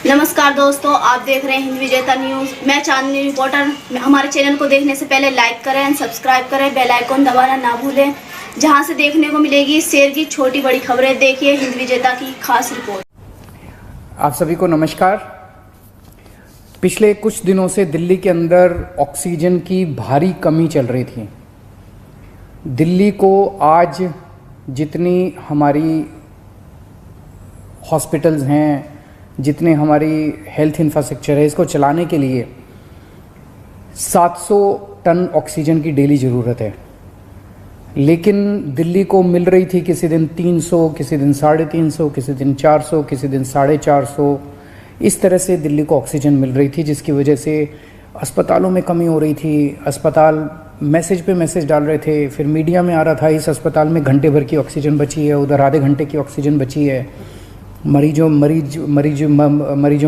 नमस्कार दोस्तों, आप देख रहे हैं हिंद विजेता न्यूज़। मैं चांदनी रिपोर्टर। हमारे चैनल को देखने से पहले लाइक करें एंड सब्सक्राइब करें, बेल आइकन दबाना ना भूलें, जहां से देखने को मिलेगी शेर की छोटी बड़ी खबरें। देखिए हिंद विजेता की खास रिपोर्ट। आप सभी को नमस्कार। पिछले कुछ दिनों से दिल्ली के अंदर ऑक्सीजन की भारी कमी चल रही थी। दिल्ली को आज जितनी हमारी हॉस्पिटल्स हैं, जितने हमारी हेल्थ इंफ्रास्ट्रक्चर है, इसको चलाने के लिए 700 टन ऑक्सीजन की डेली ज़रूरत है। लेकिन दिल्ली को मिल रही थी किसी दिन 300, किसी दिन 350, किसी दिन 400, किसी दिन 450। इस तरह से दिल्ली को ऑक्सीजन मिल रही थी, जिसकी वजह से अस्पतालों में कमी हो रही थी। अस्पताल मैसेज पे मैसेज डाल रहे थे, फिर मीडिया में आ रहा था इस अस्पताल में घंटे भर की ऑक्सीजन बची है, उधर आधे घंटे की ऑक्सीजन बची है, मरीजों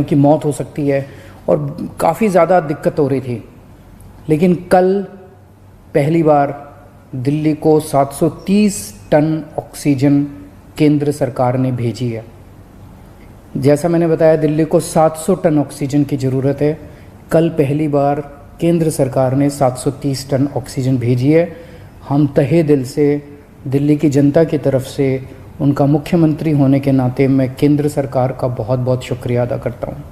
की मौत हो सकती है, और काफ़ी ज़्यादा दिक्कत हो रही थी। लेकिन कल पहली बार दिल्ली को 730 टन ऑक्सीजन केंद्र सरकार ने भेजी है। जैसा मैंने बताया, दिल्ली को 700 टन ऑक्सीजन की ज़रूरत है। कल पहली बार केंद्र सरकार ने 730 टन ऑक्सीजन भेजी है। हम तहे दिल से दिल्ली की जनता की तरफ से, उनका मुख्यमंत्री होने के नाते, मैं केंद्र सरकार का बहुत बहुत शुक्रिया अदा करता हूँ।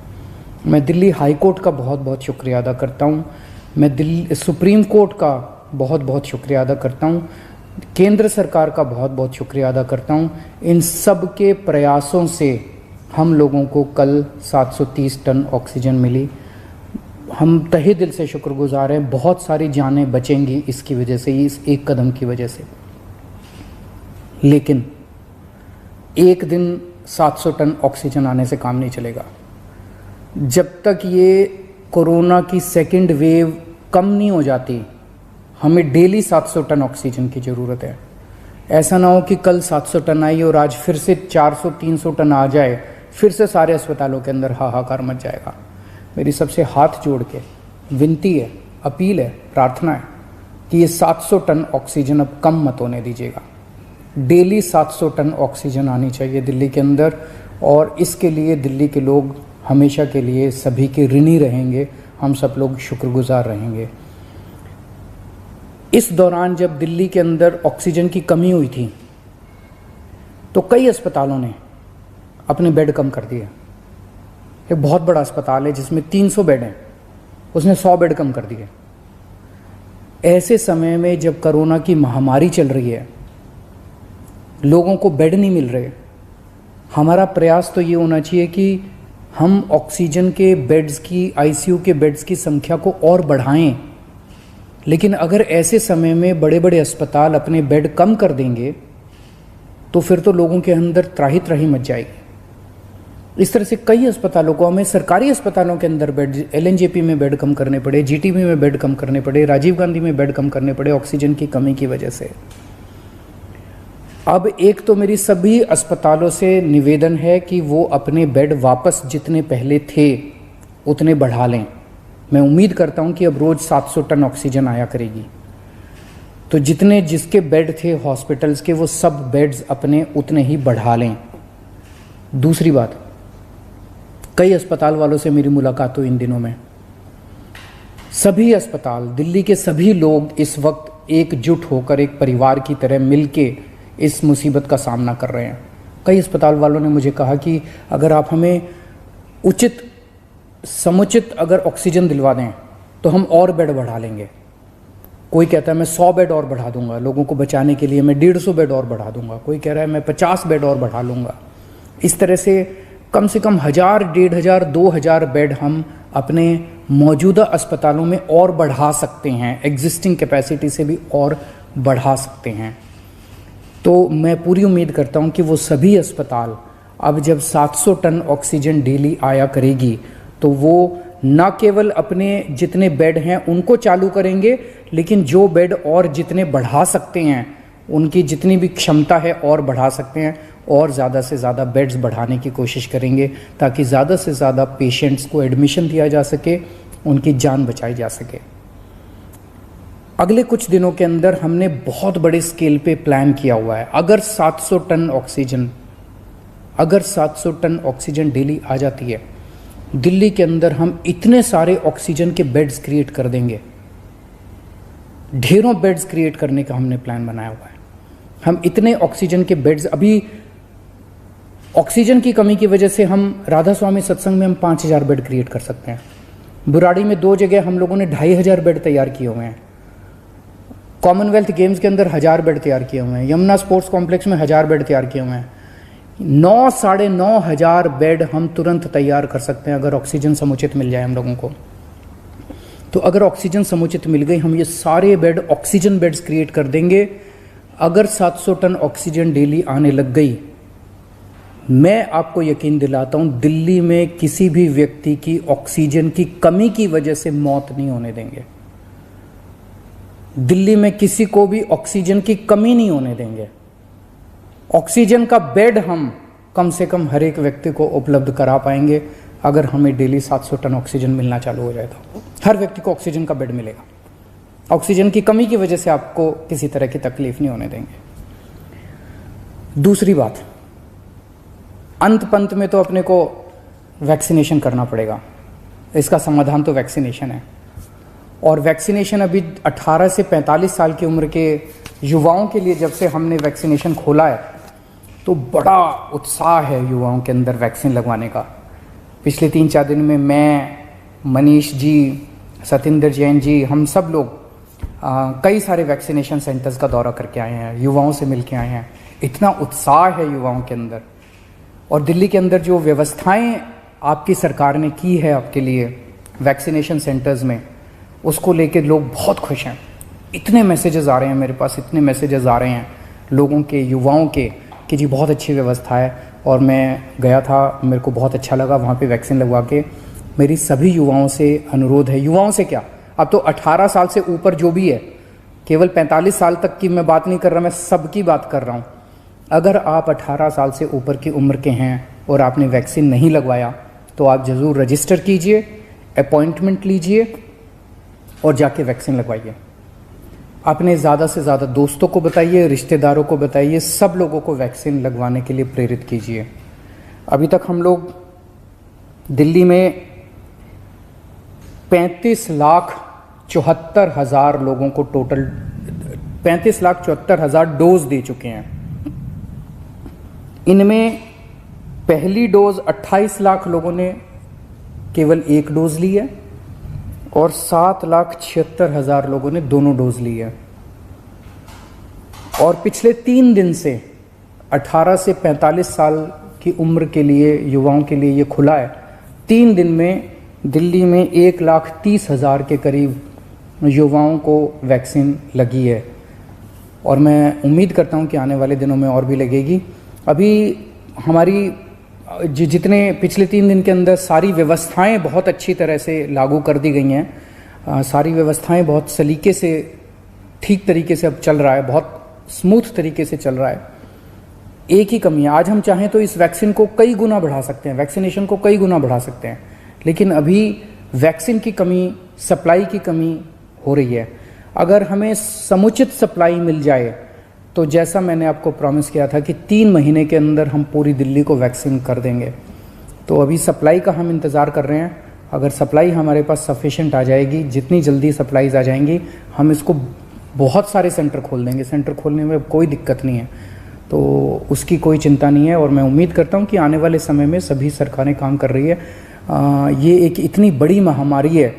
मैं दिल्ली हाई कोर्ट का बहुत बहुत शुक्रिया अदा करता हूँ। मैं दिल्ली सुप्रीम कोर्ट का बहुत बहुत शुक्रिया अदा करता हूँ। केंद्र सरकार का बहुत बहुत शुक्रिया अदा करता हूँ। इन सब के प्रयासों से हम लोगों को कल 730 टन ऑक्सीजन मिली। हम तहे दिल से शुक्रगुजार हैं। बहुत सारी जानें बचेंगी इसकी वजह से, इस एक कदम की वजह से। लेकिन एक दिन 700 टन ऑक्सीजन आने से काम नहीं चलेगा। जब तक ये कोरोना की सेकंड वेव कम नहीं हो जाती, हमें डेली 700 टन ऑक्सीजन की ज़रूरत है। ऐसा ना हो कि कल 700 टन आई और आज फिर से 400-300 टन आ जाए, फिर से सारे अस्पतालों के अंदर हाहाकार मच जाएगा। मेरी सबसे हाथ जोड़ के विनती है, अपील है, प्रार्थना है कि ये 700 टन ऑक्सीजन अब कम मत होने दीजिएगा। डेली 700 टन ऑक्सीजन आनी चाहिए दिल्ली के अंदर, और इसके लिए दिल्ली के लोग हमेशा के लिए सभी के ऋणी रहेंगे। हम सब लोग शुक्रगुजार रहेंगे। इस दौरान जब दिल्ली के अंदर ऑक्सीजन की कमी हुई थी, तो कई अस्पतालों ने अपने बेड कम कर दिए। एक बहुत बड़ा अस्पताल है जिसमें 300 बेड हैं, उसने 100 बेड कम कर दिए। ऐसे समय में जब कोरोना की महामारी चल रही है, लोगों को बेड नहीं मिल रहे, हमारा प्रयास तो ये होना चाहिए कि हम ऑक्सीजन के बेड्स की, आईसीयू के बेड्स की संख्या को और बढ़ाएं। लेकिन अगर ऐसे समय में बड़े बड़े अस्पताल अपने बेड कम कर देंगे, तो फिर तो लोगों के अंदर त्राही त्राही मच जाएगी। इस तरह से कई अस्पतालों को, हमें सरकारी अस्पतालों के अंदर बेड, एलएनजेपी में बेड कम करने पड़े, जीटीबी में बेड कम करने पड़े, राजीव गांधी में बेड कम करने पड़े ऑक्सीजन की कमी की वजह से। अब एक तो मेरी सभी अस्पतालों से निवेदन है कि वो अपने बेड वापस जितने पहले थे उतने बढ़ा लें। मैं उम्मीद करता हूं कि अब रोज़ 700 टन ऑक्सीजन आया करेगी, तो जितने जिसके बेड थे हॉस्पिटल्स के, वो सब बेड्स अपने उतने ही बढ़ा लें। दूसरी बात, कई अस्पताल वालों से मेरी मुलाकात हुई इन दिनों में। सभी अस्पताल, दिल्ली के सभी लोग इस वक्त एकजुट होकर, एक परिवार की तरह मिलके इस मुसीबत का सामना कर रहे हैं। कई अस्पताल वालों ने मुझे कहा कि अगर आप हमें उचित समुचित अगर ऑक्सीजन दिलवा दें तो हम और बेड बढ़ा लेंगे। कोई कहता है मैं 100 बेड और बढ़ा दूंगा लोगों को बचाने के लिए, मैं 150 बेड और बढ़ा दूंगा। कोई कह रहा है मैं 50 बेड और बढ़ा लूँगा। इस तरह से कम 1000, 1500, 2000 बेड हम अपने मौजूदा अस्पतालों में और बढ़ा सकते हैं, एग्जिस्टिंग कैपेसिटी से भी और बढ़ा सकते हैं। तो मैं पूरी उम्मीद करता हूं कि वो सभी अस्पताल अब जब 700 टन ऑक्सीजन डेली आया करेगी, तो वो न केवल अपने जितने बेड हैं उनको चालू करेंगे, लेकिन जो बेड और जितने बढ़ा सकते हैं, उनकी जितनी भी क्षमता है और बढ़ा सकते हैं, और ज़्यादा से ज़्यादा बेड्स बढ़ाने की कोशिश करेंगे, ताकि ज़्यादा से ज़्यादा पेशेंट्स को एडमिशन दिया जा सके, उनकी जान बचाई जा सके। अगले कुछ दिनों के अंदर हमने बहुत बड़े स्केल पे प्लान किया हुआ है। अगर 700 टन ऑक्सीजन डेली आ जाती है, दिल्ली के अंदर हम इतने सारे ऑक्सीजन के बेड्स क्रिएट कर देंगे, ढेरों बेड्स क्रिएट करने का हमने प्लान बनाया हुआ है। हम इतने ऑक्सीजन के बेड्स, अभी ऑक्सीजन की कमी की वजह से हम राधा स्वामी सत्संग में हम 5000 बेड क्रिएट कर सकते हैं। बुराड़ी में 2 जगह हम लोगों ने 2500 बेड तैयार किए हुए हैं। कॉमनवेल्थ गेम्स के अंदर 1000 बेड तैयार किए हुए हैं। यमुना स्पोर्ट्स कॉम्प्लेक्स में 1000 बेड तैयार किए हुए हैं। 9-9,500 बेड हम तुरंत तैयार कर सकते हैं अगर ऑक्सीजन समुचित मिल जाए हम लोगों को। तो अगर ऑक्सीजन समुचित मिल गई, हम ये सारे बेड ऑक्सीजन बेड्स क्रिएट कर देंगे। अगर 700 टन ऑक्सीजन डेली आने लग गई, मैं आपको यकीन दिलाता हूं दिल्ली में किसी भी व्यक्ति की ऑक्सीजन की कमी की वजह से मौत नहीं होने देंगे। दिल्ली में किसी को भी ऑक्सीजन की कमी नहीं होने देंगे। ऑक्सीजन का बेड हम कम से कम हर एक व्यक्ति को उपलब्ध करा पाएंगे अगर हमें डेली 700 टन ऑक्सीजन मिलना चालू हो जाए तो हर व्यक्ति को ऑक्सीजन का बेड मिलेगा। ऑक्सीजन की कमी की वजह से आपको किसी तरह की तकलीफ नहीं होने देंगे। दूसरी बात, अंत पंत में तो अपने को वैक्सीनेशन करना पड़ेगा। इसका समाधान तो वैक्सीनेशन है। और वैक्सीनेशन अभी 18 से 45 साल की उम्र के युवाओं के लिए जब से हमने वैक्सीनेशन खोला है तो बड़ा उत्साह है युवाओं के अंदर वैक्सीन लगवाने का। पिछले 3-4 दिन में मैं, मनीष जी, सतिंदर जैन जी, हम सब लोग कई सारे वैक्सीनेशन सेंटर्स का दौरा करके आए हैं, युवाओं से मिल के आए हैं। इतना उत्साह है युवाओं के अंदर। और दिल्ली के अंदर जो व्यवस्थाएं आपकी सरकार ने की है आपके लिए वैक्सीनेशन सेंटर्स में, उसको लेके लोग बहुत खुश हैं। इतने मैसेजेस आ रहे हैं मेरे पास, इतने मैसेजेस आ रहे हैं लोगों के, युवाओं के, कि जी बहुत अच्छी व्यवस्था है। और मैं गया था, मेरे को बहुत अच्छा लगा वहाँ पे वैक्सीन लगवा के। मेरी सभी युवाओं से अनुरोध है, युवाओं से क्या, अब तो 18 साल से ऊपर जो भी है, केवल 45 साल तक की मैं बात नहीं कर रहा, मैं सबकी बात कर रहा हूँ। अगर आप 18 साल से ऊपर की उम्र के हैं और आपने वैक्सीन नहीं लगवाया तो आप ज़रूर रजिस्टर कीजिए, अपॉइंटमेंट लीजिए और जाके वैक्सीन लगवाइए। अपने ज़्यादा से ज़्यादा दोस्तों को बताइए, रिश्तेदारों को बताइए, सब लोगों को वैक्सीन लगवाने के लिए प्रेरित कीजिए। अभी तक हम लोग दिल्ली में 35,74,000 लोगों को टोटल 35,74,000 डोज दे चुके हैं। इनमें पहली डोज 28 लाख लोगों ने केवल एक डोज ली है और 7,76,000 लोगों ने दोनों डोज ली है। और पिछले 3 दिन से 18 से 45 साल की उम्र के लिए, युवाओं के लिए ये खुला है। 3 दिन में दिल्ली में 1,30,000 के करीब युवाओं को वैक्सीन लगी है और मैं उम्मीद करता हूँ कि आने वाले दिनों में और भी लगेगी। अभी हमारी जितने पिछले 3 दिन के अंदर सारी व्यवस्थाएं बहुत अच्छी तरह से लागू कर दी गई हैं। सारी व्यवस्थाएं बहुत सलीके से, ठीक तरीके से अब चल रहा है, बहुत स्मूथ तरीके से चल रहा है। एक ही कमी है, आज हम चाहें तो इस वैक्सीन को कई गुना बढ़ा सकते हैं, वैक्सीनेशन को कई गुना बढ़ा सकते हैं, लेकिन अभी वैक्सीन की कमी, सप्लाई की कमी हो रही है। अगर हमें समुचित सप्लाई मिल जाए तो जैसा मैंने आपको प्रॉमिस किया था कि 3 महीने के अंदर हम पूरी दिल्ली को वैक्सीन कर देंगे, तो अभी सप्लाई का हम इंतज़ार कर रहे हैं। अगर सप्लाई हमारे पास सफिशेंट आ जाएगी, जितनी जल्दी सप्लाईज आ जाएंगी, हम इसको बहुत सारे सेंटर खोल देंगे। सेंटर खोलने में कोई दिक्कत नहीं है, तो उसकी कोई चिंता नहीं है। और मैं उम्मीद करता हूँ कि आने वाले समय में सभी सरकारें काम कर रही है। ये एक इतनी बड़ी महामारी है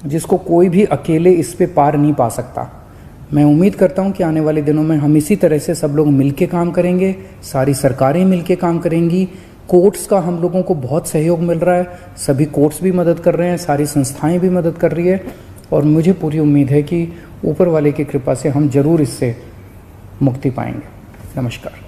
जिसको कोई भी अकेले इस पे पार नहीं पा सकता। मैं उम्मीद करता हूं कि आने वाले दिनों में हम इसी तरह से सब लोग मिलके काम करेंगे, सारी सरकारें मिलके काम करेंगी। कोर्ट्स का हम लोगों को बहुत सहयोग मिल रहा है, सभी कोर्ट्स भी मदद कर रहे हैं, सारी संस्थाएं भी मदद कर रही है और मुझे पूरी उम्मीद है कि ऊपर वाले की कृपा से हम जरूर इससे मुक्ति पाएंगे। नमस्कार।